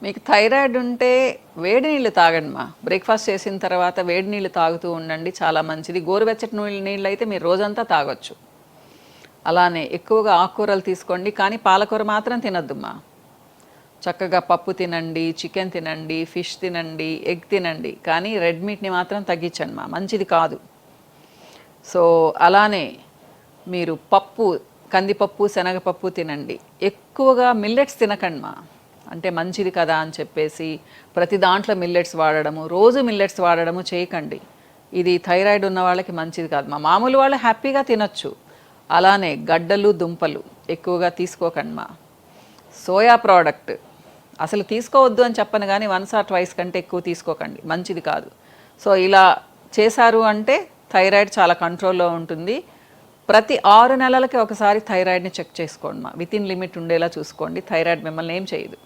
మీకు థైరాయిడ్ ఉంటే వేడి నీళ్ళు తాగండి మా. బ్రేక్ఫాస్ట్ చేసిన తర్వాత వేడి నీళ్ళు తాగుతూ ఉండండి, చాలా మంచిది. గోరువెచ్చటి నీళ్ళు అయితే మీరు రోజంతా తాగొచ్చు. అలానే ఎక్కువగా ఆకుకూరలు తీసుకోండి, కానీ పాలకూర మాత్రం తినొద్దమ్మా. చక్కగా పప్పు తినండి, చికెన్ తినండి, ఫిష్ తినండి, ఎగ్ తినండి, కానీ రెడ్ మీట్ని మాత్రం తగ్గించండి మా, మంచిది కాదు. సో అలానే మీరు పప్పు, కందిపప్పు, శనగపప్పు తినండి. ఎక్కువగా మిల్లెట్స్ తినకండి మా, అంటే మంచిది కదా అని చెప్పేసి ప్రతి దాంట్లో మిల్లెట్స్ వాడడము, రోజు మిల్లెట్స్ వాడడము చేయకండి. ఇది థైరాయిడ్ ఉన్న వాళ్ళకి మంచిది కాదు మా. మామూలు వాళ్ళు హ్యాపీగా తినొచ్చు. అలానే గడ్డలు, దుంపలు ఎక్కువగా తీసుకోకండి మా. సోయా ప్రోడక్ట్ అసలు తీసుకోవద్దు అని చెప్పను, కానీ 1 or 2 కంటే ఎక్కువ తీసుకోకండి, మంచిది కాదు. సో ఇలా చేశారు అంటే థైరాయిడ్ చాలా కంట్రోల్లో ఉంటుంది. ప్రతి 6 నెలలకి ఒకసారి థైరాయిడ్ని చెక్ చేసుకోండి మా. వితిన్ లిమిట్ ఉండేలా చూసుకోండి, థైరాయిడ్ మిమ్మల్ని ఏం చేయదు.